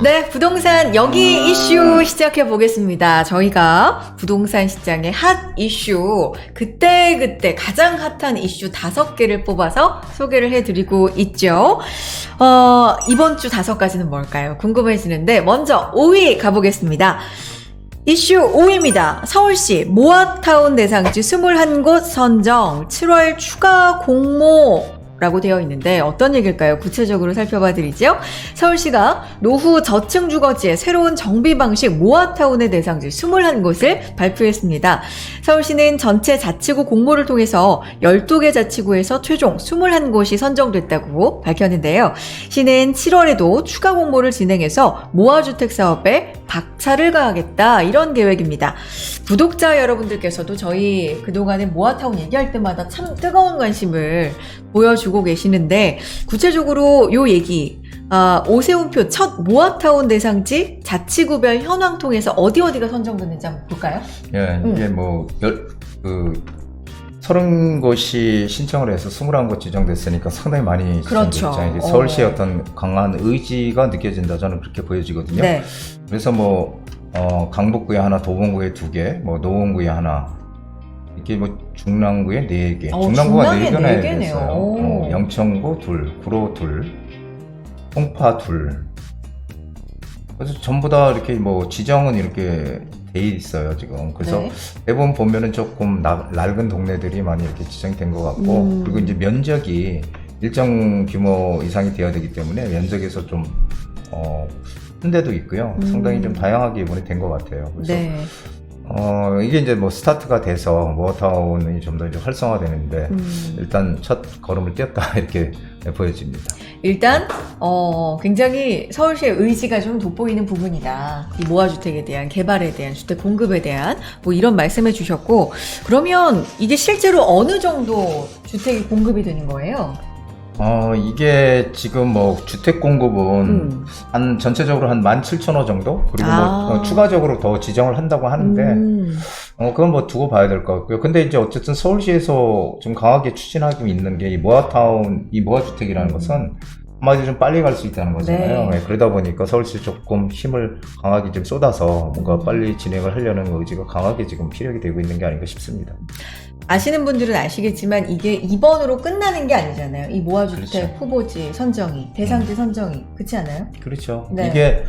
네, 부동산 여기 이슈 시작해 보겠습니다. 저희가 부동산 시장의 핫 이슈, 그때 가장 핫한 이슈 5개를 뽑아서 소개를 해드리고 있죠. 이번 주 5가지는 뭘까요? 궁금해지는데 먼저 5위 가보겠습니다. 이슈 5위입니다. 서울시 모아타운 대상지 21곳 선정 7월 추가 공모 라고 되어 있는데 어떤 얘기일까요? 구체적으로 살펴봐 드리죠. 서울시가 노후 저층 주거지의 새로운 정비 방식 모아타운의 대상지 21곳을 발표했습니다. 서울시는 전체 자치구 공모를 통해서 12개 자치구에서 최종 21곳이 선정됐다고 밝혔는데요. 시는 7월에도 추가 공모를 진행해서 모아주택 사업에 박차를 가하겠다, 이런 계획입니다. 구독자 여러분들께서도 저희 그동안에 모아타운 얘기할 때마다 참 뜨거운 관심을 보여주고 계시는데, 구체적으로 요 얘기, 오세훈표 첫 모아타운 대상지 자치구별 현황 통해서 어디가 선정됐는지 한번 볼까요? 예, 이게 30곳이 신청을 해서 21곳 지정됐으니까 상당히 많이 그렇죠. 지정됐죠. 서울시의 어떤 강한 의지가 느껴진다, 저는 그렇게 보여지거든요. 네. 그래서 강북구에 하나, 도봉구에 2개, 노원구에 하나, 이렇게 중랑구에 4개, 중랑구가 4개나 됐어요. 영천구 2, 구로 2, 송파 2. 그래서 전부 다 이렇게 지정은 이렇게 돼 있어요, 지금. 그래서 네. 대부분 보면은 조금 낡은 동네들이 많이 이렇게 지정이 된 것 같고, 그리고 이제 면적이 일정 규모 이상이 되어야 되기 때문에 면적에서 좀, 큰 데도 있고요. 상당히 좀 다양하게 이번에 된 것 같아요. 그래서 네. 이게 이제 스타트가 돼서 모아타운이 좀 더 이제 활성화되는데, 일단 첫 걸음을 띄었다, 이렇게 보여집니다. 일단 굉장히 서울시의 의지가 좀 돋보이는 부분이다. 이 모아주택에 대한 개발에 대한 주택 공급에 대한 이런 말씀해 주셨고, 그러면 이게 실제로 어느 정도 주택이 공급이 되는 거예요? 이게 지금 주택 공급은 전체적으로 한 17,000호 정도? 그리고 추가적으로 더 지정을 한다고 하는데, 그건 두고 봐야 될 것 같고요. 근데 이제 어쨌든 서울시에서 좀 강하게 추진하고 있는 게 이 모아타운, 이 모아주택이라는 것은 한마디로 좀 빨리 갈 수 있다는 거잖아요. 네. 그러다 보니까 서울시 조금 힘을 강하게 좀 쏟아서 뭔가 빨리 진행을 하려는 의지가 강하게 지금 피력이 되고 있는 게 아닌가 싶습니다. 아시는 분들은 아시겠지만 이게 이번으로 끝나는 게 아니잖아요. 이 모아주택 그렇죠. 후보지 선정이, 대상지 선정이. 그렇지 않아요? 그렇죠. 네. 이게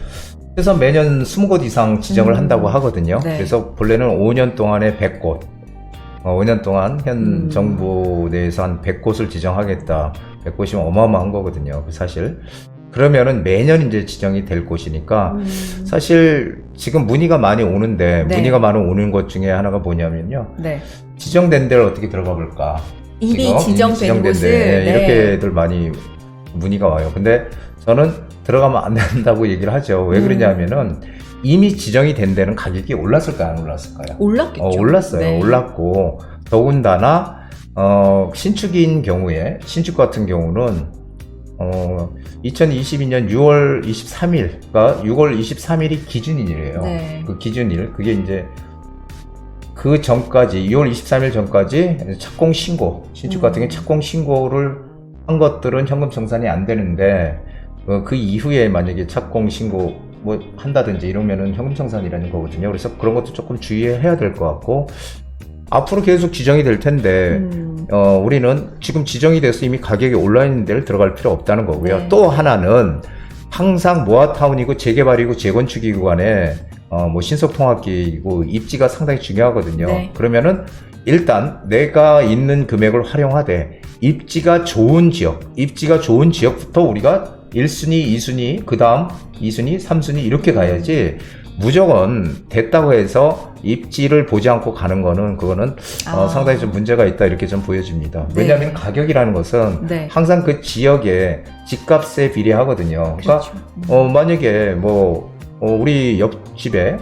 그래서 매년 20곳 이상 지정을 한다고 하거든요. 네. 그래서 본래는 5년 동안에 100곳, 5년 동안 현 정부 내에서 한 100곳을 지정하겠다. 100곳이면 어마어마한 거거든요, 사실. 그러면은 매년 이제 지정이 될 곳이니까, 사실 지금 문의가 많이 오는데, 네. 문의가 많이 오는 것 중에 하나가 뭐냐면요. 네. 지정된 데를 어떻게 들어가 볼까? 이미 지정된 곳을. 데 네. 이렇게들 많이 문의가 와요. 근데 저는 들어가면 안 된다고 얘기를 하죠. 왜 그러냐면은 이미 지정이 된 데는 가격이 올랐을까요, 안 올랐을까요? 올랐겠죠. 올랐어요. 네. 올랐고, 더군다나 신축인 경우에, 신축 같은 경우는 2022년 6월 23일가 6월 23일이 기준일이에요. 네. 그 기준일, 그게 이제 그 전까지, 2월 23일 전까지 착공 신고, 신축 같은 경우 착공 신고를 한 것들은 현금 청산이 안 되는데, 그 이후에 만약에 착공 신고 한다든지 이러면은 현금 청산이라는 거거든요. 그래서 그런 것도 조금 주의해야 될 것 같고, 앞으로 계속 지정이 될 텐데, 우리는 지금 지정이 돼서 이미 가격이 올라 있는 데를 들어갈 필요 없다는 거고요. 네. 또 하나는 항상 모아타운이고 재개발이고 재건축이고 간에 신속통합기이고 입지가 상당히 중요하거든요. 네. 그러면은 일단 내가 있는 금액을 활용하되 입지가 좋은 지역부터 우리가 1순위, 2순위, 그 다음 2순위, 3순위 이렇게 가야지, 무조건 됐다고 해서 입지를 보지 않고 가는 거는, 그거는 상당히 좀 문제가 있다, 이렇게 좀 보여집니다. 네. 왜냐하면 가격이라는 것은 네. 항상 그 지역의 집값에 비례하거든요. 그러니까 만약에 우리 옆집에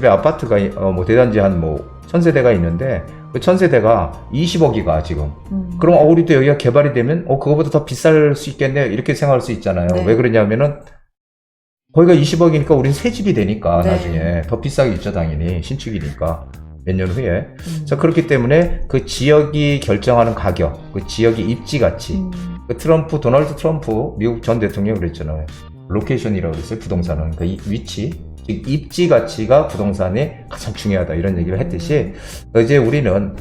아파트가 대단지 한 1000세대가 있는데, 그 1000세대가 20억이가 지금. 그럼 우리도 여기가 개발이 되면 그거보다 더 비쌀 수 있겠네, 이렇게 생각할 수 있잖아요. 네. 왜 그러냐면은 거기가 20억이니까 우린 새 집이 되니까 네. 나중에 더 비싸게 있죠, 당연히. 신축이니까 몇 년 후에. 자, 그렇기 때문에 그 지역이 결정하는 가격, 그 지역의 입지 가치. 도널드 트럼프 미국 전 대통령이 그랬잖아요. 로케이션이라고 그랬어요. 부동산은 그 위치, 즉 입지 가치가 부동산이 가장 중요하다 이런 얘기를 했듯이 이제 우리는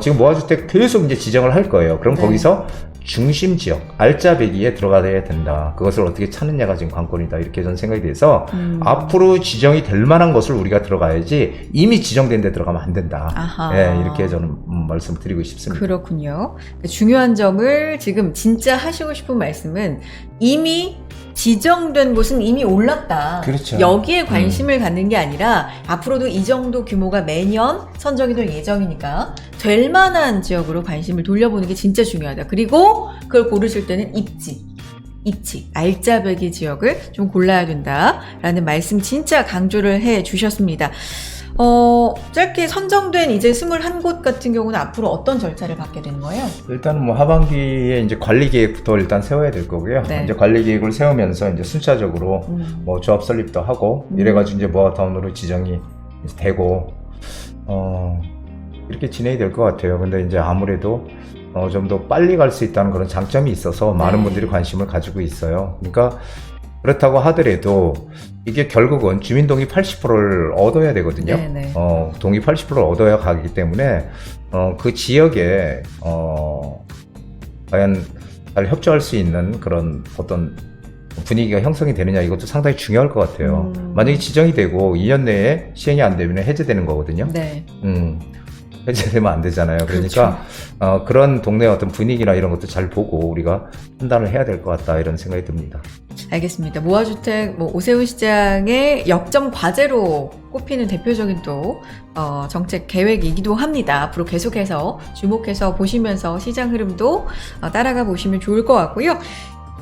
지금 모아주택 계속 이제 지정을 할 거예요. 그럼 네. 거기서 중심 지역, 알짜배기에 들어가야 된다. 그것을 어떻게 찾느냐가 지금 관건이다. 이렇게 저는 생각이 돼서 앞으로 지정이 될 만한 것을 우리가 들어가야지 이미 지정된 데 들어가면 안 된다. 아하. 예, 이렇게 저는 말씀드리고 싶습니다. 그렇군요. 중요한 점을 지금 진짜 하시고 싶은 말씀은 이미 지정된 곳은 이미 올랐다. 그렇죠. 여기에 관심을 갖는 게 아니라 앞으로도 이 정도 규모가 매년 선정이 될 예정이니까 될 만한 지역으로 관심을 돌려보는 게 진짜 중요하다. 그리고 그걸 고르실 때는 입지, 알짜배기 지역을 좀 골라야 된다라는 말씀 진짜 강조를 해 주셨습니다. 짧게 선정된 이제 21곳 같은 경우는 앞으로 어떤 절차를 받게 되는 거예요? 일단은 뭐 하반기에 이제 관리 계획부터 일단 세워야 될 거고요. 네. 이제 관리 계획을 세우면서 이제 순차적으로 뭐 조합 설립도 하고 이래가지고 이제 모아타운으로 지정이 되고 이렇게 진행이 될 것 같아요. 근데 이제 아무래도 좀 더 빨리 갈 수 있다는 그런 장점이 있어서 많은 네. 분들이 관심을 가지고 있어요. 그러니까 그렇다고 하더라도 이게 결국은 주민동의 80%를 얻어야 되거든요. 네네. 동의 80%를 얻어야 가기 때문에 그 지역에 과연 잘 협조할 수 있는 그런 어떤 분위기가 형성이 되느냐 이것도 상당히 중요할 것 같아요. 만약에 지정이 되고 2년 내에 시행이 안 되면 해제되는 거거든요. 네. 해제되면 안 되잖아요. 그러니까 그런 동네의 어떤 분위기나 이런 것도 잘 보고 우리가 판단을 해야 될 것 같다 이런 생각이 듭니다. 알겠습니다. 모아주택 오세훈 시장의 역점 과제로 꼽히는 대표적인 또 정책 계획이기도 합니다. 앞으로 계속해서 주목해서 보시면서 시장 흐름도 따라가 보시면 좋을 것 같고요.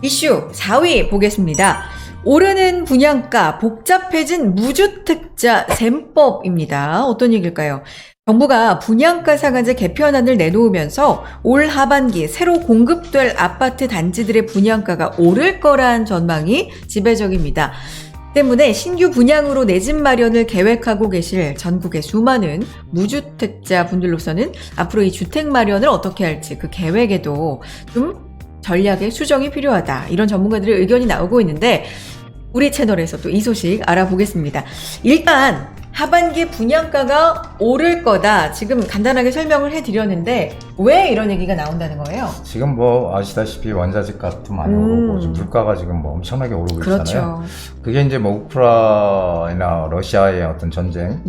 이슈 4위 보겠습니다. 오르는 분양가, 복잡해진 무주택자 셈법입니다. 어떤 얘기일까요? 정부가 분양가 상한제 개편안을 내놓으면서 올 하반기 새로 공급될 아파트 단지들의 분양가가 오를 거란 전망이 지배적입니다. 때문에 신규 분양으로 내 집 마련을 계획하고 계실 전국의 수많은 무주택자 분들로서는 앞으로 이 주택 마련을 어떻게 할지 그 계획에도 좀 전략의 수정이 필요하다. 이런 전문가들의 의견이 나오고 있는데 우리 채널에서 또 이 소식 알아보겠습니다. 일단 하반기 분양가가 오를 거다. 지금 간단하게 설명을 해드렸는데 왜 이런 얘기가 나온다는 거예요? 지금 뭐 아시다시피 원자재 값도 많이 오르고 지금 물가가 지금 뭐 엄청나게 오르고 그렇죠. 있잖아요. 그게 이제 뭐 우크라이나 러시아의 어떤 전쟁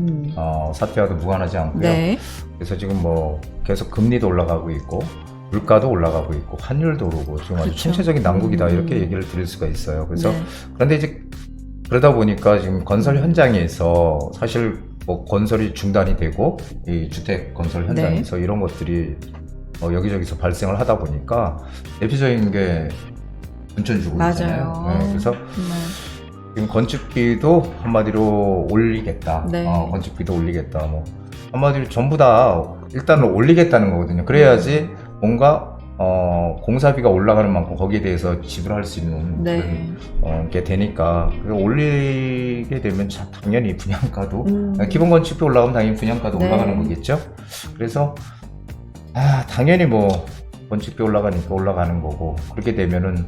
사태와도 무관하지 않고요. 네. 그래서 지금 뭐 계속 금리도 올라가고 있고 물가도 올라가고 있고 환율도 오르고 지금 아주 그렇죠. 총체적인 난국이다 이렇게 얘기를 드릴 수가 있어요. 그래서 네. 그런데 이제 그러다 보니까 지금 건설 현장에서 사실 뭐 건설이 중단이 되고 이 주택 건설 현장에서 이런 것들이 여기저기서 발생을 하다 보니까 대표적인 게 분천주고 있잖아요. 맞아요. 네, 그래서 정말. 지금 건축비도 한마디로 올리겠다. 네. 건축비도 올리겠다. 뭐 한마디로 전부 다 일단은 올리겠다는 거거든요. 그래야지 뭔가 공사비가 올라가는 만큼 거기에 대해서 지불할 수 있는 네. 그런 게 되니까 올리게 되면 당연히 분양가도 기본 건축비 올라가면 당연히 분양가도 네. 올라가는 거겠죠. 그래서 당연히 뭐 건축비 올라가니까 올라가는 거고 그렇게 되면은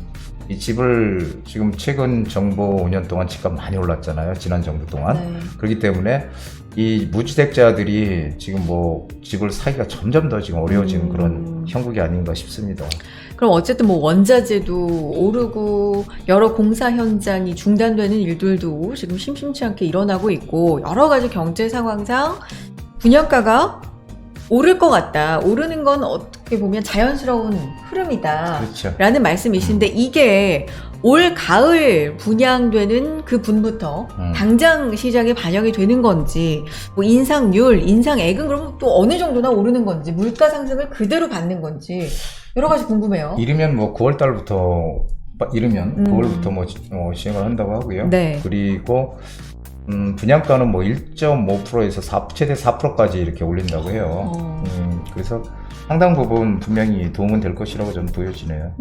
이 집을 지금 최근 정부 5년 동안 집값 많이 올랐잖아요. 지난 정부 동안. 네. 그렇기 때문에 이 무주택자들이 지금 뭐 집을 사기가 점점 더 지금 어려워지는 그런 형국이 아닌가 싶습니다. 그럼 어쨌든 뭐 원자재도 오르고 여러 공사 현장이 중단되는 일들도 지금 심심치 않게 일어나고 있고 여러 가지 경제 상황상 분양가가 오를 것 같다. 오르는 건 어떻게 보면 자연스러운 흐름이다. 그렇죠. 라는 말씀이신데 이게 올 가을 분양되는 그 분부터 당장 시장에 반영이 되는 건지 뭐 인상률, 인상액은 그럼 또 어느 정도나 오르는 건지 물가 상승을 그대로 받는 건지 여러 가지 궁금해요. 이르면 뭐 9월 달부터 이르면 9월부터 뭐 시행을 한다고 하고요. 네. 그리고 분양가는 뭐 1.5%에서 최대 4%까지 이렇게 올린다고 해요. 그래서 상당 부분 분명히 도움은 될 것이라고 저는 보여지네요.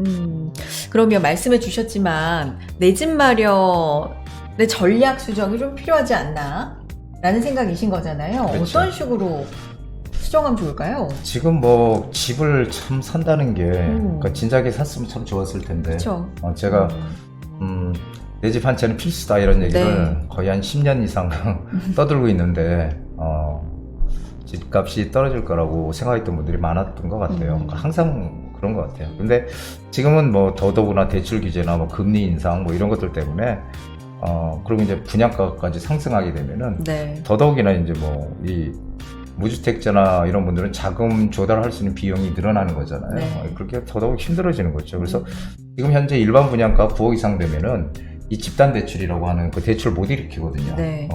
그러면 말씀해 주셨지만 내 집 마련의 전략 수정이 좀 필요하지 않나? 라는 생각이신 거잖아요. 그렇죠. 어떤 식으로 수정하면 좋을까요? 지금 뭐 집을 참 산다는 게 그러니까 진작에 샀으면 참 좋았을 텐데 그렇죠. 제가 내 집 한 채는 필수다 이런 얘기를 네. 거의 한 10년 이상 떠들고 있는데 집값이 떨어질 거라고 생각했던 분들이 많았던 것 같아요. 그러니까 항상 그런 것 같아요. 근데 지금은 뭐 더더구나 대출 규제나 뭐 금리 인상 뭐 이런 것들 때문에 그리고 이제 분양가까지 상승하게 되면은 네. 더더욱이나 이제 뭐 이 무주택자나 이런 분들은 자금 조달할 수 있는 비용이 늘어나는 거잖아요. 네. 그렇게 더더욱 힘들어지는 거죠. 그래서 지금 현재 일반 분양가 9억 이상 되면은 이 집단 대출이라고 하는 그 대출 못 일으키거든요. 네.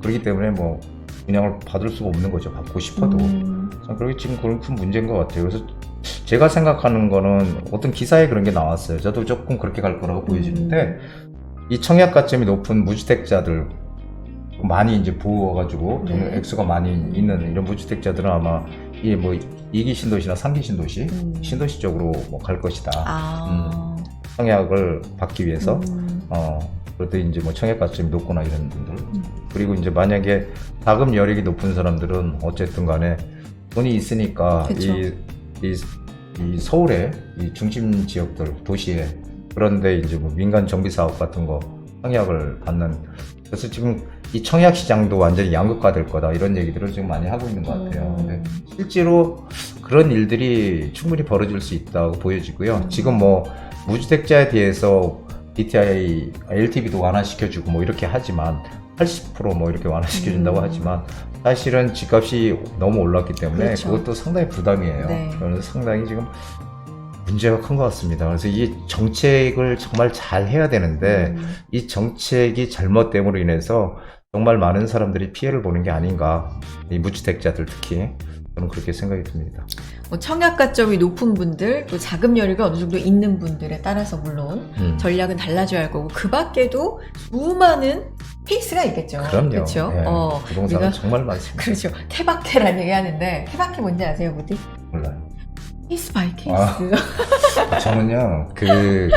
그렇기 때문에 뭐 분양을 받을 수가 없는 거죠. 받고 싶어도. 그렇게 지금 그런 큰 문제인 것 같아요. 그래서 제가 생각하는 거는 어떤 기사에 그런 게 나왔어요. 저도 조금 그렇게 갈 거라고 보여지는데 이 청약 가점이 높은 무주택자들 많이 이제 부어가지고 돈 네. 액수가 많이 있는 이런 무주택자들은 아마 이게 뭐 2기 신도시나 3기 신도시, 신도시 쪽으로 뭐 갈 것이다. 청약을 받기 위해서. 그럴 때 이제 뭐 청약 가점이 높거나 이런 분들. 그리고 이제 만약에 자금 여력이 높은 사람들은 어쨌든 간에 돈이 있으니까 그쵸. 이 서울의 이 중심 지역들, 도시에 그런데 이제 뭐 민간 정비 사업 같은 거 청약을 받는. 그래서 지금 이 청약 시장도 완전히 양극화될 거다 이런 얘기들을 지금 많이 하고 있는 것 같아요. 근데 실제로 그런 일들이 충분히 벌어질 수 있다고 보여지고요. 지금 뭐 무주택자에 대해서 DTI, LTV도 완화시켜주고 뭐 이렇게 하지만 80%뭐 이렇게 완화시켜준다고 하지만 사실은 집값이 너무 올랐기 때문에 그렇죠. 그것도 상당히 부담이에요. 네. 그래서 상당히 지금 문제가 큰 것 같습니다. 그래서 이 정책을 정말 잘 해야 되는데 이 정책이 잘못됨으로 인해서 정말 많은 사람들이 피해를 보는 게 아닌가. 이 무주택자들 특히 저는 그렇게 생각이 듭니다. 뭐 청약 가점이 높은 분들, 또 자금 여력이 어느 정도 있는 분들에 따라서 물론 전략은 달라져야 할 거고 그 밖에도 수많은 케이스가 있겠죠. 그럼요. 그렇죠. 예, 부동산은 정말 많습니다. 그렇죠. 케바케라는 얘기 하는데 케바케 뭔지 아세요, 부디? 몰라요. 케이스 바이 케이스. 저는요, 그,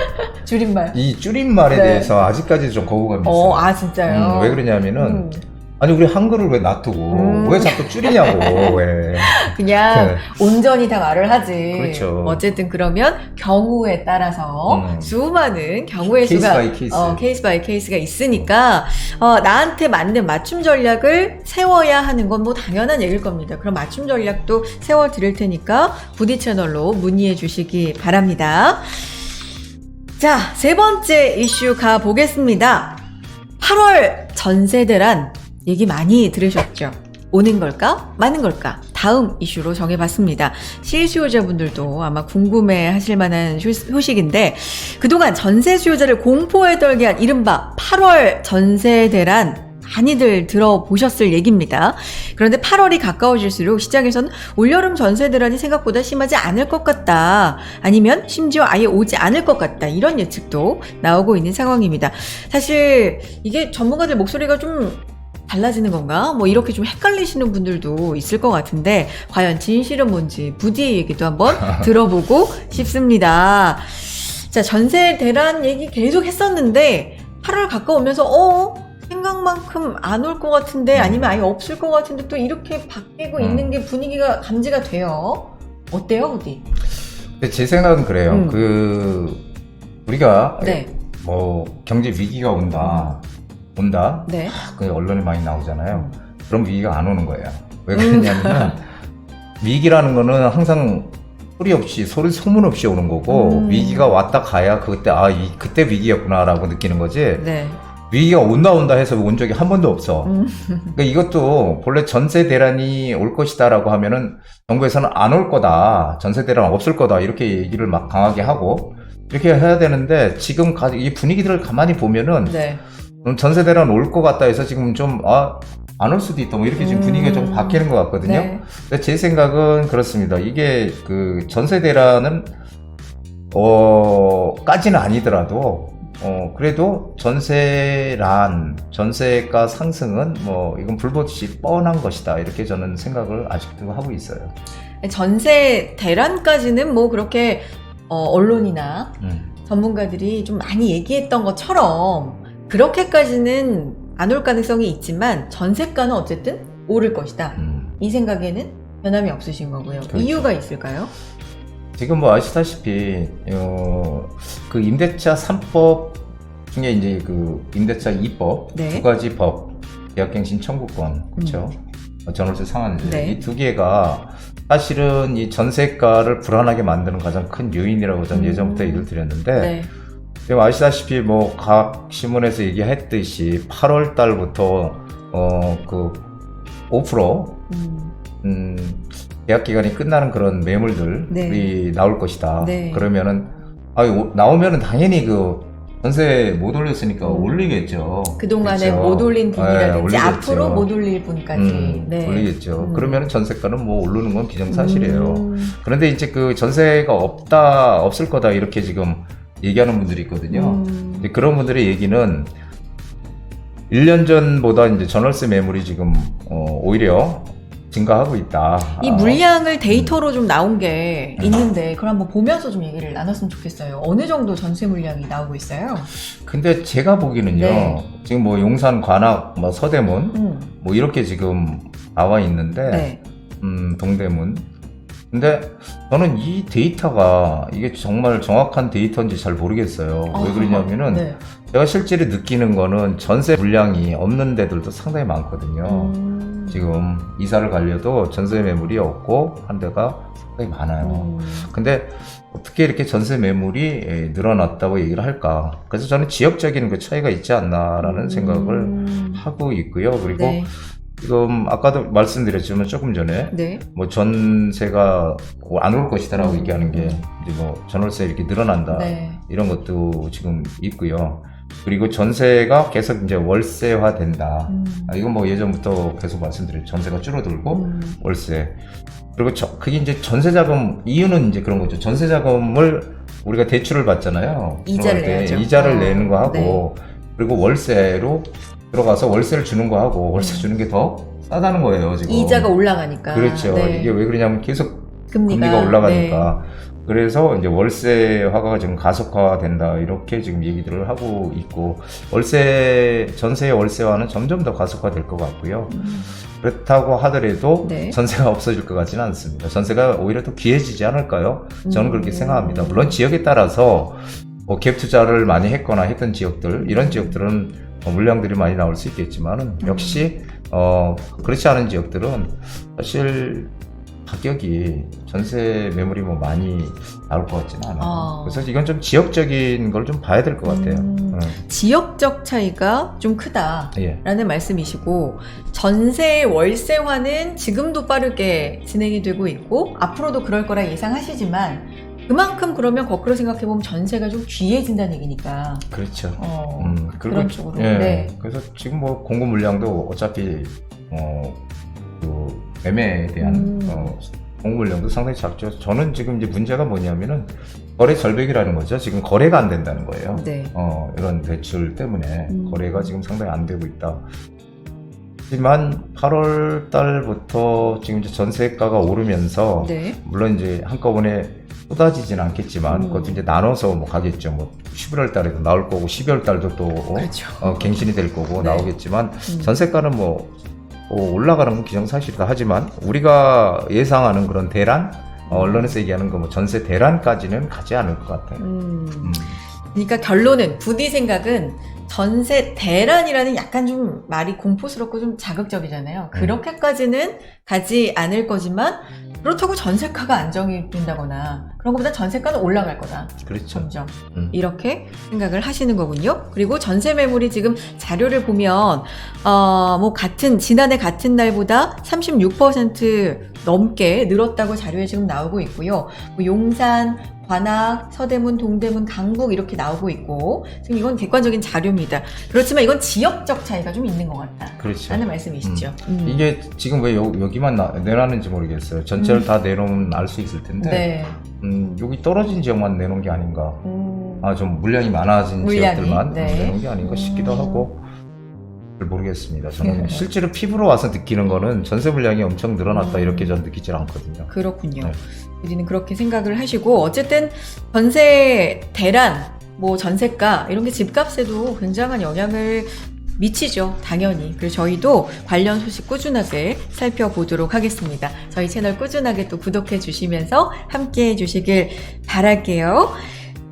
줄임말. 이 줄임말에 네. 대해서 아직까지 좀 거부감이 있어요. 아 진짜요? 왜 그러냐면은, 아니, 우리 한글을 왜 놔두고, 왜 자꾸 줄이냐고, 왜. 그냥 네. 온전히 다 말을 하지. 그렇죠. 어쨌든 그러면 경우에 따라서 수많은 경우의 케이스 수가 바이 케이스. 케이스 바이 케이스가 있으니까 나한테 맞는 맞춤 전략을 세워야 하는 건 뭐 당연한 얘기일 겁니다. 그럼 맞춤 전략도 세워 드릴 테니까 부디 채널로 문의해 주시기 바랍니다. 자, 세 번째 이슈 가 보겠습니다. 8월 전세대란 얘기 많이 들으셨죠? 오는 걸까? 마는 걸까? 다음 이슈로 정해봤습니다. 실수요자분들도 아마 궁금해 하실 만한 소식인데 그동안 전세 수요자를 공포에 떨게 한 이른바 8월 전세 대란 많이들 들어보셨을 얘기입니다. 그런데 8월이 가까워질수록 시장에서는 올여름 전세 대란이 생각보다 심하지 않을 것 같다. 아니면 심지어 아예 오지 않을 것 같다. 이런 예측도 나오고 있는 상황입니다. 사실 이게 전문가들 목소리가 좀 달라지는 건가? 뭐 이렇게 좀 헷갈리시는 분들도 있을 것 같은데 과연 진실은 뭔지 부디의 얘기도 한번 들어보고 싶습니다. 자, 전세 대란 얘기 계속 했었는데 8월 가까우면서 생각만큼 안 올 것 같은데 아니면 아예 없을 것 같은데 또 이렇게 바뀌고 있는 게 분위기가 감지가 돼요. 어때요, 부디? 근데 제 생각은 그래요. 우리가 네. 뭐 경제 위기가 온다. 네. 그 언론에 많이 나오잖아요. 그럼 위기가 안 오는 거예요. 왜 그러냐면 위기라는 거는 항상 소리 없이 소문 없이 오는 거고 위기가 왔다 가야 그때 그때 위기였구나라고 느끼는 거지. 네. 위기가 온다 해서 온 적이 한 번도 없어. 그러니까 이것도 본래 전세 대란이 올 것이다라고 하면은 정부에서는 안 올 거다, 전세 대란 없을 거다 이렇게 얘기를 막 강하게 하고 이렇게 해야 되는데 지금 이 분위기들을 가만히 보면은. 네. 전세 대란 올 것 같다 해서 지금 좀 안 올 수도 있다 뭐 이렇게 지금 분위기가 좀 바뀌는 것 같거든요. 네. 근데 제 생각은 그렇습니다. 이게 그 전세 대란은 까지는 아니더라도 그래도 전세가 상승은 뭐 이건 불보듯이 뻔한 것이다 이렇게 저는 생각을 아직도 하고 있어요. 전세 대란까지는 뭐 그렇게 언론이나 전문가들이 좀 많이 얘기했던 것처럼 그렇게까지는 안 올 가능성이 있지만 전세가는 어쨌든 오를 것이다. 이 생각에는 변함이 없으신 거고요. 그렇죠. 이유가 있을까요? 지금 뭐 아시다시피 그 임대차 3법 중에 이제 그 임대차 2법 네. 두 가지 법, 계약갱신 청구권, 그렇죠? 전월세 상한제 네. 이 두 개가 사실은 이 전세가를 불안하게 만드는 가장 큰 요인이라고 저는 예전부터 얘기를 드렸는데 네. 지금 아시다시피 뭐 각 신문에서 얘기했듯이 8월 달부터 그 5% 계약 기간이 끝나는 그런 매물들이 네. 나올 것이다. 네. 그러면은 나오면은 당연히 그 전세 못 올렸으니까 올리겠죠. 그동안에 그렇죠? 못 올린 분이라든지 올리겠죠. 앞으로 못 올릴 분까지 네. 올리겠죠. 그러면은 전세가는 뭐 오르는 건 기정사실이에요. 그런데 이제 그 전세가 없을 거다 이렇게 지금 얘기하는 분들이 있거든요. 이제 그런 분들의 얘기는 1년 전보다 이제 전월세 매물이 지금 오히려 증가하고 있다. 이 물량을 데이터로 좀 나온 게 있는데 그걸 한번 보면서 좀 얘기를 나눴으면 좋겠어요. 어느 정도 전세 물량이 나오고 있어요? 근데 제가 보기는요. 네. 지금 뭐 용산, 관악, 뭐 서대문 뭐 이렇게 지금 나와 있는데 네. 동대문. 근데 저는 이 데이터가 이게 정말 정확한 데이터인지 잘 모르겠어요. 왜 그러냐면은 네. 제가 실제로 느끼는 거는 전세 물량이 없는 데들도 상당히 많거든요. 지금 이사를 가려도 전세 매물이 없고 한 데가 상당히 많아요. 근데 어떻게 이렇게 전세 매물이 늘어났다고 얘기를 할까? 그래서 저는 지역적인 그 차이가 있지 않나라는 생각을 하고 있고요. 그리고 네. 지금 아까도 말씀드렸지만 조금 전에 네. 뭐 전세가 안 올 것이다라고 얘기하는 게 이제 뭐 전월세 이렇게 늘어난다 네. 이런 것도 지금 있고요. 그리고 전세가 계속 이제 월세화 된다. 이건 뭐 예전부터 계속 말씀드렸죠. 전세가 줄어들고 월세. 그리고 그게 이제 전세자금 이유는 이제 그런 거죠. 전세자금을 우리가 대출을 받잖아요. 이자를 그럴 때 내야죠. 이자를 내는 거 하고 네. 그리고 월세로 들어가서 월세를 주는 거 하고 월세 주는 게 더 싸다는 거예요. 지금 이자가 올라가니까. 그렇죠. 네. 이게 왜 그러냐면 계속 금리가 올라가니까. 그래서 이제 월세화가 지금 가속화된다 이렇게 지금 얘기들을 하고 있고 전세의 월세화는 점점 더 가속화될 것 같고요. 그렇다고 하더라도 네. 전세가 없어질 것 같지는 않습니다. 전세가 오히려 더 귀해지지 않을까요? 저는 그렇게 생각합니다. 물론 지역에 따라서 뭐 갭 투자를 많이 했거나 했던 지역들 이런 지역들은 물량들이 많이 나올 수 있겠지만은 역시 그렇지 않은 지역들은 사실 가격이 전세 매물이 뭐 많이 나올 것 같지는 않아요. 그래서 이건 좀 지역적인 걸 좀 봐야 될 것 같아요. 지역적 차이가 좀 크다라는 말씀이시고 전세 월세화는 지금도 빠르게 진행이 되고 있고 앞으로도 그럴 거라 예상하시지만 그만큼 그러면 거꾸로 생각해보면 전세가 좀 귀해진다는 얘기니까. 그렇죠. 그런 쪽으로. 예, 네. 그래서 지금 뭐 공급 물량도 어차피 그 매매에 대한 공급 물량도 상당히 작죠. 저는 지금 이제 문제가 뭐냐면은 거래 절벽이라는 거죠. 지금 거래가 안 된다는 거예요. 네. 이런 대출 때문에 거래가 지금 상당히 안 되고 있다. 하지만 8월 달부터 지금 이제 전세가가 오르면서 네. 물론 이제 한꺼번에 쏟아지지는 않겠지만 그것도 이제 나눠서 뭐 가겠죠. 뭐 11월 달에도 나올 거고 12월 달도 또 그렇죠. 갱신이 될 거고 네. 나오겠지만 전세가는 뭐 올라가는 건 기정사실이다. 하지만 우리가 예상하는 그런 대란 언론에서 얘기하는 거 뭐 전세 대란까지는 가지 않을 것 같아요. 그러니까 결론은 부디 생각은 전세 대란이라는 약간 좀 말이 공포스럽고 좀 자극적이잖아요. 그렇게까지는 가지 않을 거지만 그렇다고 전세가가 안정이 된다거나 그런 것보다 전세가는 올라갈 거다. 그렇죠. 점점 이렇게 생각을 하시는 거군요. 그리고 전세 매물이 지금 자료를 보면 뭐 지난해 같은 날보다 36% 넘게 늘었다고 자료에 지금 나오고 있고요. 뭐 용산, 관악, 서대문, 동대문, 강북 이렇게 나오고 있고 지금 이건 객관적인 자료입니다. 그렇지만 이건 지역적 차이가 좀 있는 것 같다. 그렇죠. 라는 말씀이시죠. 이게 지금 왜 여기만 내놨는지 모르겠어요. 전체를 다 내놓으면 알 수 있을 텐데 네. 여기 떨어진 지역만 내놓은 게 아닌가. 좀 물량이 많아진 지역들만 내놓은 게 아닌가 싶기도 하고 잘 모르겠습니다. 저는 실제로 피부로 와서 느끼는 거는 전세 물량이 엄청 늘어났다 이렇게 저는 느끼질 않거든요. 그렇군요. 네. 우리는 그렇게 생각을 하시고 어쨌든 전세 대란, 뭐 전세가 이런 게 집값에도 굉장한 영향을 미치죠. 당연히. 그래서 저희도 관련 소식 꾸준하게 살펴보도록 하겠습니다. 저희 채널 꾸준하게 또 구독해 주시면서 함께 해 주시길 바랄게요.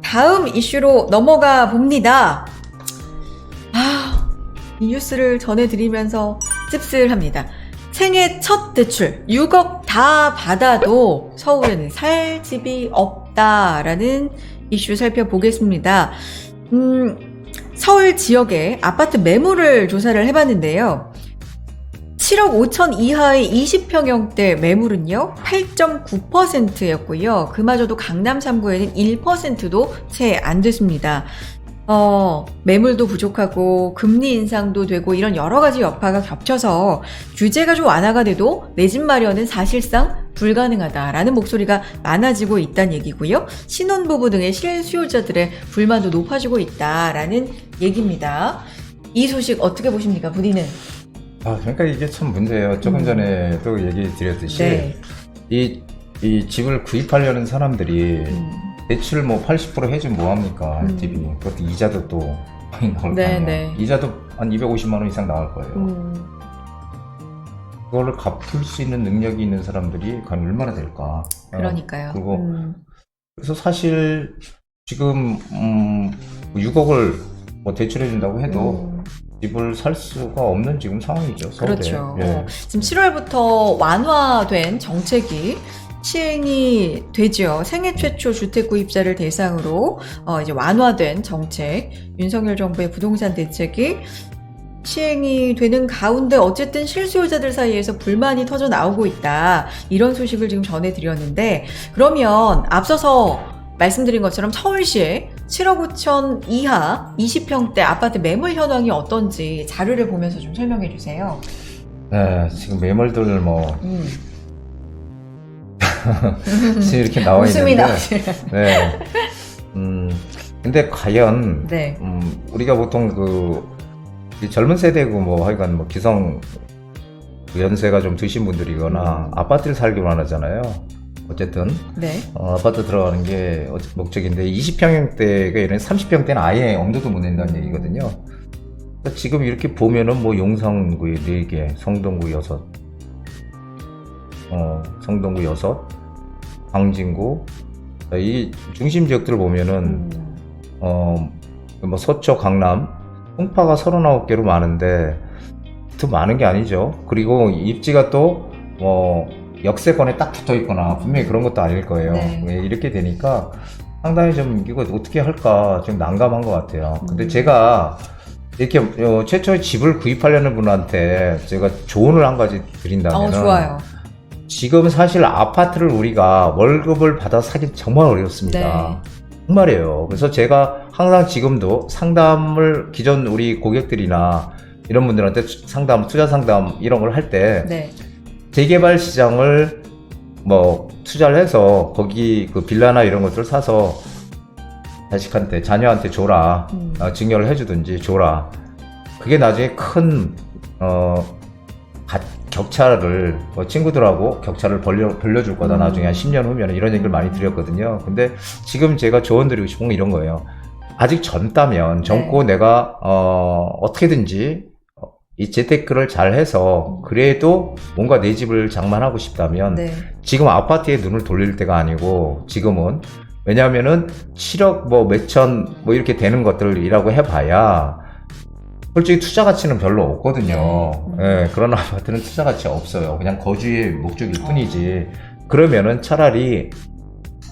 다음 이슈로 넘어가 봅니다. 이 뉴스를 전해드리면서 씁쓸합니다. 생애 첫 대출 6억 다 받아도 서울에는 살 집이 없다라는 이슈 살펴보겠습니다. 서울 지역의 아파트 매물을 조사를 해봤는데요. 7억 5천 이하의 20평형대 매물은요 8.9%였고요. 그마저도 강남 3구에는 1%도 채 안 됐습니다. 매물도 부족하고 금리 인상도 되고 이런 여러 가지 여파가 겹쳐서 규제가 좀 완화가 돼도 내 집 마련은 사실상 불가능하다라는 목소리가 많아지고 있다는 얘기고요. 신혼부부 등의 실수요자들의 불만도 높아지고 있다라는 얘기입니다. 이 소식 어떻게 보십니까, 부디는? 그러니까 이게 참 문제예요. 조금 전에도 얘기 드렸듯이 네. 이 집을 구입하려는 사람들이 대출 뭐 80% 해주면 뭐합니까? 집이. 그것도 이자도 또 많이 나올 거 아니에요. 네. 이자도 한 250만 원 이상 나올 거예요. 그거를 갚을 수 있는 능력이 있는 사람들이 과연 얼마나 될까? 그러니까요. 그리고 그래서 사실 지금 6억을 뭐 대출해준다고 해도 집을 살 수가 없는 지금 상황이죠. 서울에. 그렇죠. 예. 지금 7월부터 완화된 정책이 시행이 되죠. 생애 최초 주택 구입자를 대상으로 이제 완화된 정책, 윤석열 정부의 부동산 대책이 시행이 되는 가운데 어쨌든 실수요자들 사이에서 불만이 터져 나오고 있다. 이런 소식을 지금 전해드렸는데, 그러면 앞서서 말씀드린 것처럼 서울시의 7억 5천 이하 20평대 아파트 매물 현황이 어떤지 자료를 보면서 좀 설명해 주세요. 네, 지금 매물들 뭐 지금 이렇게 나와 웃음이 있는데, 나오시네. 네. 근데 과연 네. 우리가 보통 이 젊은 세대고 뭐 하여간 뭐 기성 연세가 좀 드신 분들이거나 아파트를 살기로 하잖아요. 어쨌든 네. 아파트 들어가는 게 목적인데 20평형대가 이런 30평대는 아예 엄두도 못 낸다는 얘기거든요. 그러니까 지금 이렇게 보면은 뭐 용산구에 4개, 성동구 6, 성동구 6, 광진구, 이 중심 지역들을 보면은 뭐 서초, 강남, 송파가 39개로 많은데 더 많은 게 아니죠. 그리고 입지가 또 역세권에 딱 붙어 있거나 분명히 그런 것도 아닐 거예요. 네. 이렇게 되니까 상당히 좀 이거 어떻게 할까 좀 난감한 것 같아요. 근데 제가 이렇게 최초에 집을 구입하려는 분한테 제가 조언을 한 가지 드린다면 좋아요. 지금 사실 아파트를 우리가 월급을 받아 사기 정말 어렵습니다. 네. 정말이에요. 그래서 제가 항상 지금도 상담을 기존 우리 고객들이나 이런 분들한테 상담, 투자 상담 이런 걸 할 때 네. 재개발 시장을 뭐 투자를 해서 거기 그 빌라나 이런 것들을 사서 자식한테, 자녀한테 줘라. 증여를 해주든지 줘라. 그게 나중에 큰 격차를 친구들하고 격차를 벌려줄 거다. 나중에 한 10년 후면 이런 얘기를 많이 드렸거든요. 근데 지금 제가 조언 드리고 싶은 건 이런 거예요. 아직 젊고 내가 어떻게든지 이 재테크를 잘 해서 그래도 뭔가 내 집을 장만하고 싶다면 네. 지금 아파트에 눈을 돌릴 때가 아니고 지금은 왜냐하면은 7억 뭐 몇천 뭐 이렇게 되는 것들이라고 해봐야 솔직히 투자 가치는 별로 없거든요. 예, 그런 아파트는 투자 가치 없어요. 그냥 거주의 목적일 뿐이지. 그러면은 차라리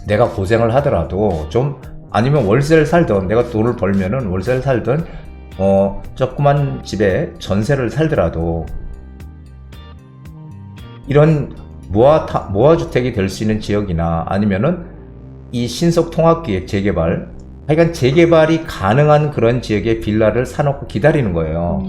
내가 고생을 하더라도 좀 아니면 월세를 살던 내가 돈을 벌면은 월세를 살던 조그만 집에 전세를 살더라도 이런 모아주택이 될 수 있는 지역이나 아니면은 이 신속통합기획 재개발, 하여간 재개발이 가능한 그런 지역에 빌라를 사놓고 기다리는 거예요.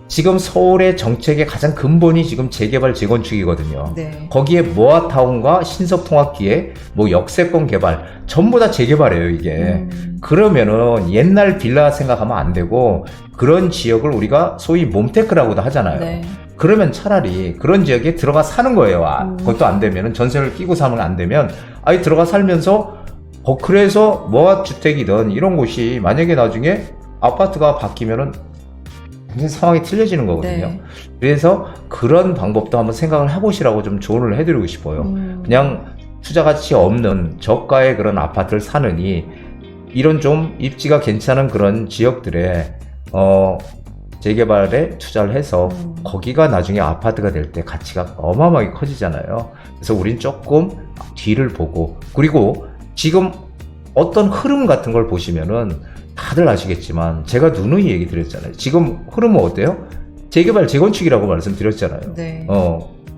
지금 서울의 정책의 가장 근본이 지금 재개발 재건축이거든요. 네. 거기에 모아타운과 신속통합기획, 뭐 역세권 개발 전부 다 재개발이에요 이게. 그러면은 옛날 빌라 생각하면 안 되고 그런 지역을 우리가 소위 몬테크라고도 하잖아요. 네. 그러면 차라리 그런 지역에 들어가 사는 거예요. 그것도 안 되면은 전세를 끼고 사면 안 되면 아예 들어가 살면서 그래서 모아주택이든 이런 곳이 만약에 나중에 아파트가 바뀌면은 굉장히 상황이 틀려지는 거거든요. 네. 그래서 그런 방법도 한번 생각을 해보시라고 좀 조언을 해드리고 싶어요. 그냥 투자 가치 없는 저가의 그런 아파트를 사느니 이런 좀 입지가 괜찮은 그런 지역들에 재개발에 투자를 해서 거기가 나중에 아파트가 될 때 가치가 어마어마하게 커지잖아요. 그래서 우린 조금 뒤를 보고, 그리고 지금 어떤 흐름 같은 걸 보시면은 다들 아시겠지만 제가 누누이 얘기 드렸잖아요. 지금 흐름은 어때요? 재개발, 재건축이라고 말씀드렸잖아요. 네.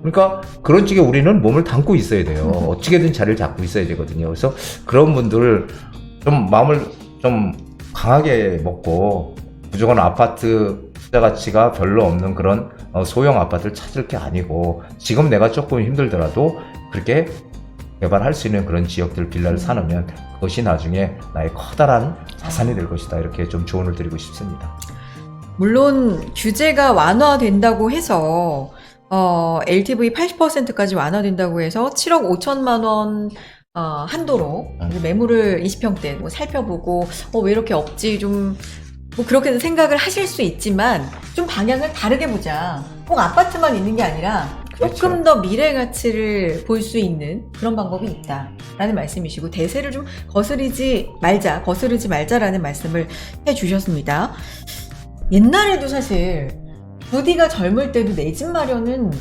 그러니까 그런 쪽에 우리는 몸을 담고 있어야 돼요. 어떻게든 자리를 잡고 있어야 되거든요. 그래서 그런 분들 좀 마음을 좀 강하게 먹고 무조건 아파트 투자 가치가 별로 없는 그런 소형 아파트를 찾을 게 아니고, 지금 내가 조금 힘들더라도 그렇게 개발할 수 있는 그런 지역들 빌라를 사놓으면 그것이 나중에 나의 커다란 자산이 될 것이다. 이렇게 좀 조언을 드리고 싶습니다. 물론 규제가 완화된다고 해서 LTV 80%까지 완화된다고 해서 7억 5천만 원 한도로 매물을 20평대 뭐 살펴보고 왜 이렇게 없지 좀 뭐 그렇게 생각을 하실 수 있지만, 좀 방향을 다르게 보자. 꼭 아파트만 있는 게 아니라 조금 그렇죠. 더 미래 가치를 볼 수 있는 그런 방법이 있다라는 말씀이시고, 대세를 좀 거스르지 말자라는 말씀을 해주셨습니다. 옛날에도 사실 부디가 젊을 때도 내 집 마련은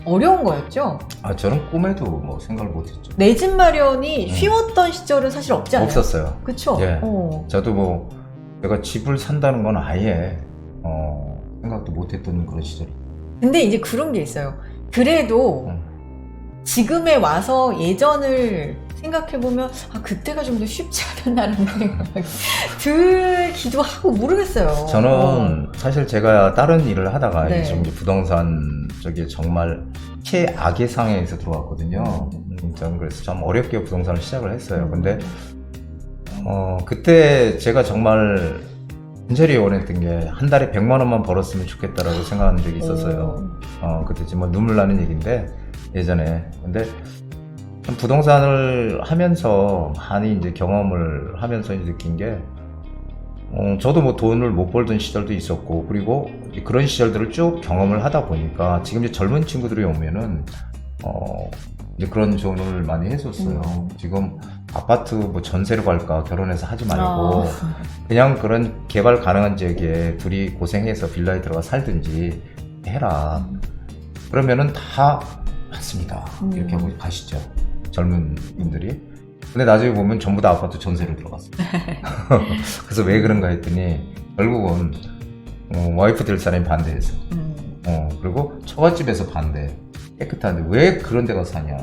어려운 거였죠. 저는 꿈에도 뭐 생각을 못했죠. 내 집 마련이 쉬웠던 시절은 사실 없지 않아요? 없었어요. 그쵸? 예. 저도 뭐 내가 집을 산다는 건 아예 생각도 못했던 그런 시절이. 근데 이제 그런 게 있어요. 그래도 지금에 와서 예전을 생각해보면 그때가 좀 더 쉽지 않았나라는 생각이 들기도 하고, 모르겠어요. 저는 사실 제가 다른 일을 하다가 네. 지금 이제 부동산 쪽에 정말 최악의 상황에서 들어왔거든요. 저는 그래서 좀 어렵게 부동산을 시작을 했어요. 근데 그때 제가 정말 진짜리 원했던 게 한 달에 100만 원만 벌었으면 좋겠다라고 생각한 적이 있었어요. 그때 지금 눈물 나는 얘기인데, 예전에. 근데 부동산을 하면서 많이 이제 경험을 하면서 느낀 게, 저도 뭐 돈을 못 벌던 시절도 있었고, 그리고 그런 시절들을 쭉 경험을 하다 보니까 지금 이제 젊은 친구들이 오면은 이제 그런 조언을 많이 해줬어요. 지금 아파트 뭐 전세로 갈까, 결혼해서 하지 말고 그냥 그런 개발 가능한 지역에 둘이 고생해서 빌라에 들어가 살든지 해라. 그러면은 다 맞습니다. 이렇게 하고 가시죠, 젊은 분들이. 근데 나중에 보면 전부 다 아파트 전세로 들어갔어요. 그래서 왜 그런가 했더니 결국은 와이프 될 사람이 반대해서 그리고 처갓집에서 반대, 깨끗한데 왜 그런 데 가서 사냐.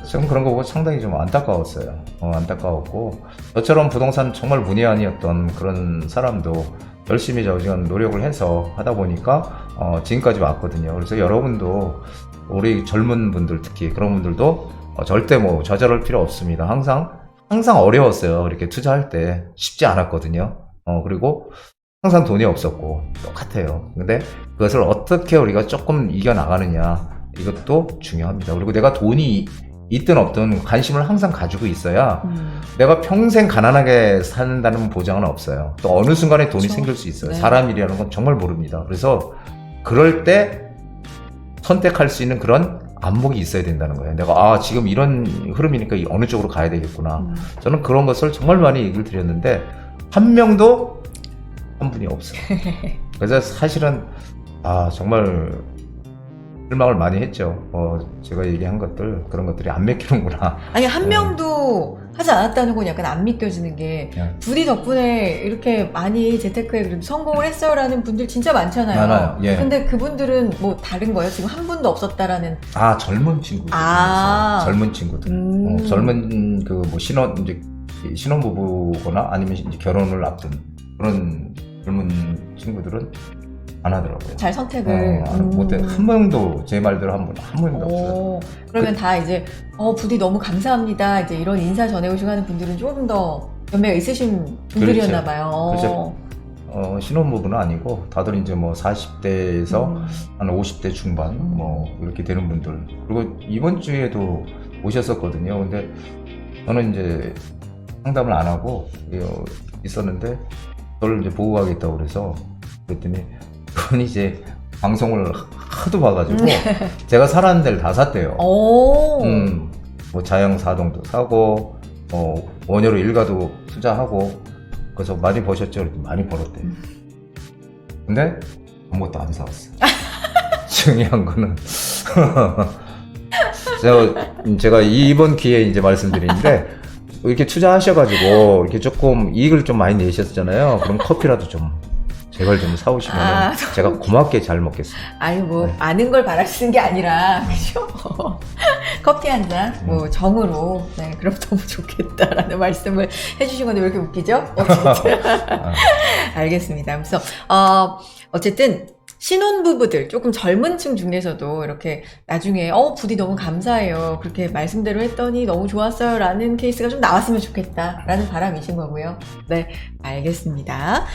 저는 그런 거 보고 상당히 좀 안타까웠어요. 안타까웠고, 저처럼 부동산 정말 문외한이었던 그런 사람도 열심히 저지간 노력을 해서 하다 보니까 지금까지 왔거든요. 그래서 여러분도, 우리 젊은 분들 특히 그런 분들도 절대 뭐 좌절할 필요 없습니다. 항상 어려웠어요. 이렇게 투자할 때 쉽지 않았거든요. 그리고 항상 돈이 없었고 똑같아요. 근데 그것을 어떻게 우리가 조금 이겨나가느냐, 이것도 중요합니다. 그리고 내가 돈이 있든 없든 관심을 항상 가지고 있어야 내가 평생 가난하게 산다는 보장은 없어요. 또 어느 순간에 돈이 그렇죠. 생길 수 있어요. 네. 사람 일이라는 건 정말 모릅니다. 그래서 그럴 때 선택할 수 있는 그런 안목이 있어야 된다는 거예요. 내가 지금 이런 흐름이니까 어느 쪽으로 가야 되겠구나. 저는 그런 것을 정말 많이 얘기를 드렸는데 한 명도 한 분이 없어요. 그래서 사실은 정말 실망을 많이 했죠. 제가 얘기한 것들, 그런 것들이 안 맥히는구나. 아니, 한 명도 하지 않았다는 건 약간 안 믿겨지는 게, 부디 덕분에 이렇게 많이 재테크에 그래도 성공을 했어요라는 분들 진짜 많잖아요. 많아요. 예. 근데 그분들은 뭐 다른 거예요? 지금 한 분도 없었다라는. 젊은 친구들. 젊은 친구들. 젊은 신혼부부거나 아니면 이제 결혼을 앞둔 그런 젊은 친구들은 안 하더라고요. 잘 선택을 못해. 한 명도, 제 말대로 한 명도 없어요. 그러면 다 이제 부디 너무 감사합니다, 이제 이런 인사 전해오시고 하는 분들은 조금 더 연배가 있으신 분들이었나 봐요. 그렇죠. 신혼부부는 아니고 다들 이제 뭐 40대에서 한 50대 중반 뭐 이렇게 되는 분들. 그리고 이번 주에도 오셨었거든요. 근데 저는 이제 상담을 안 하고 있었는데 저를 이제 보고 가겠다고 그래서, 그랬더니 그분이 이제 방송을 하도 봐가지고 제가 살았는 데를 다 샀대요. 뭐 자영 4동도 사고 원효로 일가도 투자하고. 그래서 많이 버셨죠? 많이 벌었대요. 근데 아무것도 안 사왔어요. 중요한 거는 제가 이번 기회에 이제 말씀드리는데 이렇게 투자하셔가지고 이렇게 조금 이익을 좀 많이 내셨잖아요. 그럼 커피라도 좀 제발 좀 사오시면 아, 제가 고맙게 잘 먹겠습니다. 아니 뭐 네. 아는 걸 바라시는 게 아니라 그죠? 커피 한 잔 뭐 정으로 네 그럼 너무 좋겠다라는 말씀을 해주신 건데 왜 이렇게 웃기죠? 어쨌든 알겠습니다. 그래서 어쨌든 신혼부부들 조금 젊은 층 중에서도 이렇게 나중에 부디 너무 감사해요 그렇게 말씀대로 했더니 너무 좋았어요 라는 케이스가 좀 나왔으면 좋겠다 라는 바람이신 거고요. 네 알겠습니다.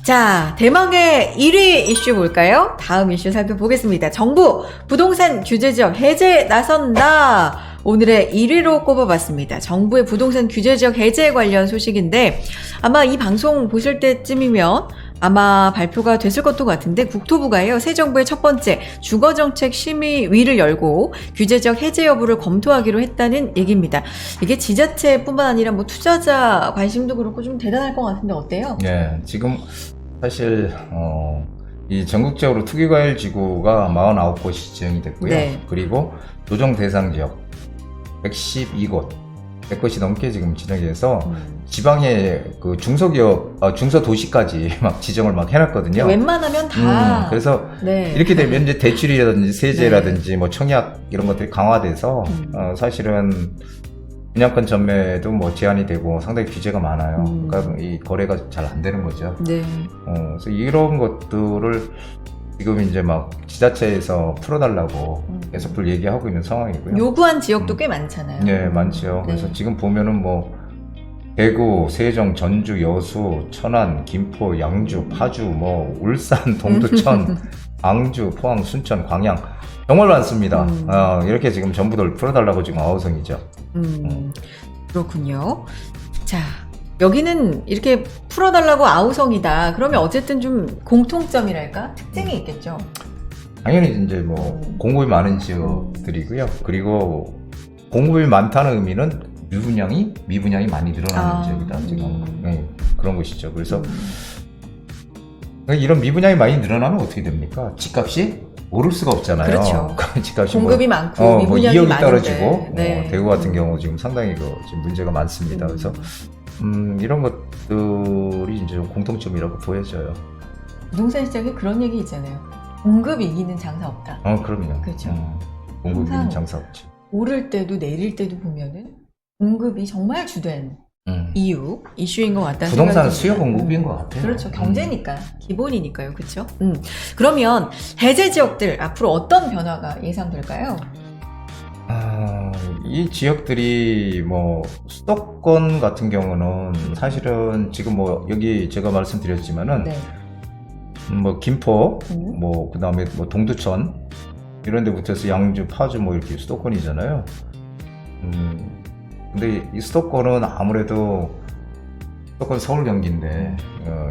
자, 대망의 1위 이슈 볼까요? 다음 이슈 살펴보겠습니다. 정부 부동산 규제 지역 해제 나선다. 오늘의 1위로 꼽아봤습니다. 정부의 부동산 규제 지역 해제 관련 소식인데 아마 이 방송 보실 때쯤이면 아마 발표가 됐을 것도 같은데 국토부가요. 새 정부의 첫 번째 주거정책 심의위를 열고 규제 지역 해제 여부를 검토하기로 했다는 얘기입니다. 이게 지자체뿐만 아니라 뭐 투자자 관심도 그렇고 좀 대단할 것 같은데 어때요? 네, 지금 사실 이 전국적으로 투기과열 지구가 49곳이 지정이 됐고요. 네. 그리고 조정 대상 지역 112곳, 100곳이 넘게 지금 지정이 돼서 지방의 그 중소도시까지 막 지정을 막 해놨거든요. 웬만하면 다. 그래서 네. 이렇게 되면 이제 대출이라든지 세제라든지 뭐 청약 이런 것들이 강화돼서 사실은 분양권 전매도 뭐 제한이 되고 상당히 규제가 많아요. 그러니까 이 거래가 잘 안 되는 거죠. 네. 그래서 이런 것들을 지금 이제 막 지자체에서 풀어달라고 계속들 얘기하고 있는 상황이고요. 요구한 지역도 꽤 많잖아요. 네, 많죠. 네. 그래서 지금 보면은 뭐 대구, 세종, 전주, 여수, 천안, 김포, 양주, 파주, 뭐 울산, 동두천, 광주, 포항, 순천, 광양 정말 많습니다. 이렇게 지금 전부들 풀어달라고 지금 아우성이죠. 그렇군요. 자, 여기는 이렇게 풀어달라고 아우성이다. 그러면 어쨌든 좀 공통점이랄까? 특징이 있겠죠. 당연히 이제 뭐 공급이 많은 지역들이고요. 그리고 공급이 많다는 의미는 미분양이 많이 늘어나는 지역이다. 지금 네, 그런 것이죠. 그래서 이런 미분양이 많이 늘어나면 어떻게 됩니까? 집값이 오를 수가 없잖아요. 그렇죠. 집값이 공급이 많고 뭐 미분양이 2억이 많은데. 떨어지고 네. 대구 같은 경우 지금 상당히 지금 문제가 많습니다. 그래서 이런 것들이 이제 좀 공통점이라고 보여져요. 부동산 시장에 그런 얘기 있잖아요. 공급 이기는 장사 없다. 그럼요. 그렇죠. 공급 항상 이기는 장사 없지. 오를 때도 내릴 때도 보면은 공급이 정말 주된 이슈인 것 같다는 부동산 생각이 수요 듭니다. 공급인 것 같아요. 그렇죠. 경제니까 기본이니까요. 그렇죠. 그러면 해제 지역들 앞으로 어떤 변화가 예상될까요? 이 지역들이 뭐 수도권 같은 경우는 사실은 지금 뭐 여기 제가 말씀드렸지만은 네. 뭐 김포 뭐 그다음에 뭐 동두천 이런 데부터 해서 양주, 파주 뭐 이렇게 수도권이잖아요. 근데 이 수도권은 아무래도 수도권 서울 경기인데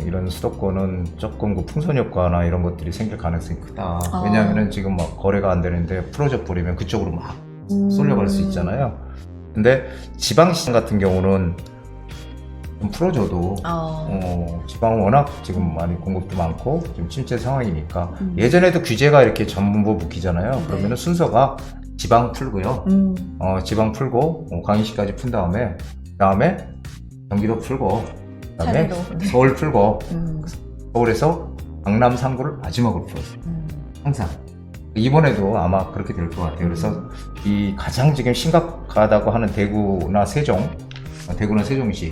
이런 수도권은 조금 그 풍선 효과나 이런 것들이 생길 가능성이 크다. 왜냐하면은 지금 막 거래가 안 되는데 풀어져 버리면 그쪽으로 막 쏠려갈 수 있잖아요. 근데 지방시장 같은 경우는 좀 풀어줘도 지방은 워낙 지금 많이 공급도 많고 좀 침체 상황이니까 예전에도 규제가 이렇게 전부 묶이잖아요. 그러면은 순서가 지방 풀고요. 지방 풀고 광역시까지 푼 다음에 경기도 풀고 그다음에 서울 풀고 서울에서 강남 3구를 마지막으로 풀었어요. 항상. 이번에도 아마 그렇게 될 것 같아요. 그래서 이 가장 지금 심각하다고 하는 대구나 세종시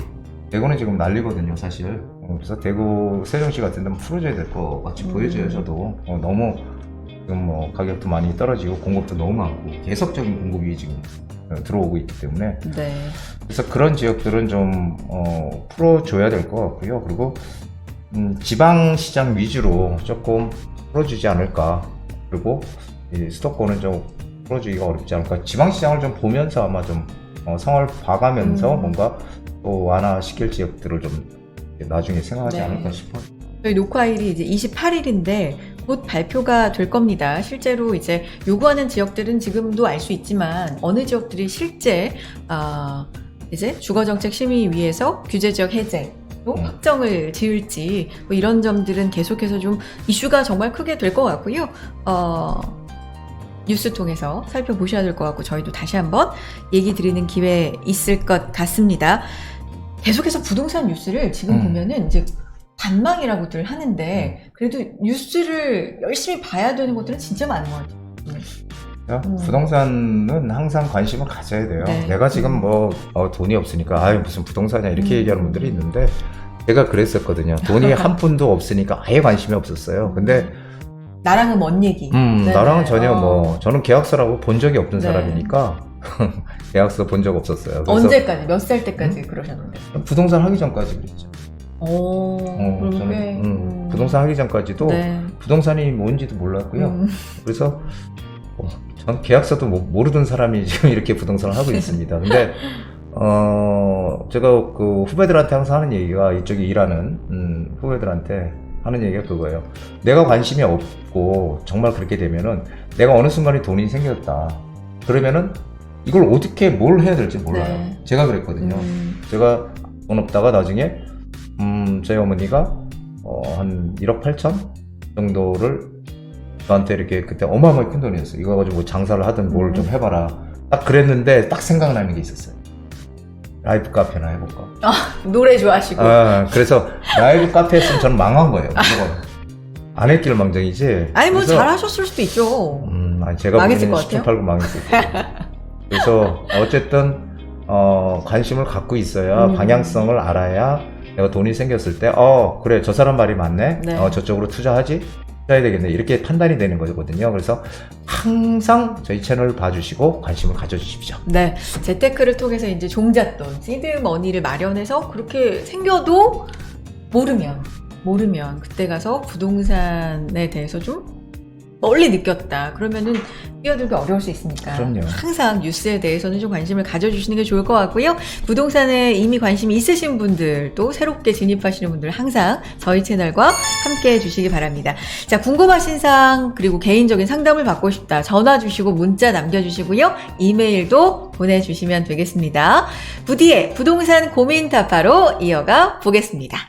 대구는 지금 난리거든요, 사실. 그래서 대구, 세종시 같은 데는 풀어줘야 될 것 같이 보여져요, 저도. 너무 지금 뭐 가격도 많이 떨어지고 공급도 너무 많고 계속적인 공급이 지금 들어오고 있기 때문에. 네. 그래서 그런 지역들은 좀 풀어줘야 될 것 같고요. 그리고 지방시장 위주로 조금 풀어주지 않을까. 그리고 이 수도권은 좀 풀어주기가 어렵지 않을까. 지방시장을 좀 보면서 아마 좀 성을 봐가면서 뭔가 또 완화시킬 지역들을 좀 나중에 생각하지 않을까 싶어요. 저희 녹화일이 이제 28일인데 곧 발표가 될 겁니다. 실제로 이제 요구하는 지역들은 지금도 알 수 있지만 어느 지역들이 실제 이제 주거정책 심의위에서 규제 지역 해제 확정을 지을지 뭐 이런 점들은 계속해서 좀 이슈가 정말 크게 될 것 같고요. 뉴스 통해서 살펴보셔야 될 것 같고 저희도 다시 한번 얘기 드리는 기회 있을 것 같습니다. 계속해서 부동산 뉴스를 지금 보면은 이제 관망이라고들 하는데 그래도 뉴스를 열심히 봐야 되는 것들은 진짜 많은 것 같아요. 부동산은 항상 관심을 가져야 돼요. 네. 내가 지금 뭐 돈이 없으니까 아유 무슨 부동산이야 이렇게 얘기하는 분들이 있는데 제가 그랬었거든요. 돈이 한 푼도 없으니까 아예 관심이 없었어요. 근데 나랑은 먼 얘기. 네. 나랑은 전혀 뭐 저는 계약서라고 본 적이 없는 네. 사람이니까 계약서 본 적 없었어요. 그래서 언제까지 몇 살 때까지 그러셨는데? 부동산 하기 전까지 그랬죠. 그럼 저는 꽤, 부동산 하기 전까지도 네. 부동산이 뭔지도 몰랐고요. 그래서 전 계약서도 모르던 사람이 지금 이렇게 부동산을 하고 있습니다. 근데 제가 그 후배들한테 항상 하는 얘기가 이쪽에 일하는 후배들한테 하는 얘기가 그거예요. 내가 관심이 없고 정말 그렇게 되면은 내가 어느 순간에 돈이 생겼다. 그러면은 이걸 어떻게 뭘 해야 될지 몰라요. 네. 제가 그랬거든요. 제가 돈 없다가 나중에 저희 어머니가 한 1억 8천 정도를 저한테 이렇게 그때 어마어마하게 큰 돈이었어요. 이거 가지고 뭐 장사를 하든 뭘 좀 해봐라. 딱 그랬는데 딱 생각나는 게 있었어요. 라이브 카페나 해볼까. 노래 좋아하시고. 그래서 라이브 카페 했으면 저는 망한 거예요. 안 했길 망정이지. 아니 뭐 그래서, 잘하셨을 수도 있죠. 아니 제가 망했을 보기에는 것 같아요. 10점 팔고 망했을 거예요. 그래서 어쨌든 관심을 갖고 있어야 방향성을 알아야 내가 돈이 생겼을 때 그래 저 사람 말이 맞네. 네. 저쪽으로 투자해야 되겠네. 이렇게 판단이 되는 거거든요. 그래서 항상 저희 채널을 봐주시고 관심을 가져주십시오. 네, 재테크를 통해서 이제 종잣돈, 시드머니를 마련해서 그렇게 생겨도 모르면 그때 가서 부동산에 대해서 좀 멀리 느꼈다. 그러면은 뛰어들기 어려울 수 있으니까 그럼요. 항상 뉴스에 대해서는 좀 관심을 가져주시는 게 좋을 것 같고요. 부동산에 이미 관심이 있으신 분들 또 새롭게 진입하시는 분들 항상 저희 채널과 함께 해주시기 바랍니다. 자, 궁금하신 사항 그리고 개인적인 상담을 받고 싶다. 전화 주시고 문자 남겨주시고요. 이메일도 보내주시면 되겠습니다. 부디의 부동산 고민 타파로 이어가 보겠습니다.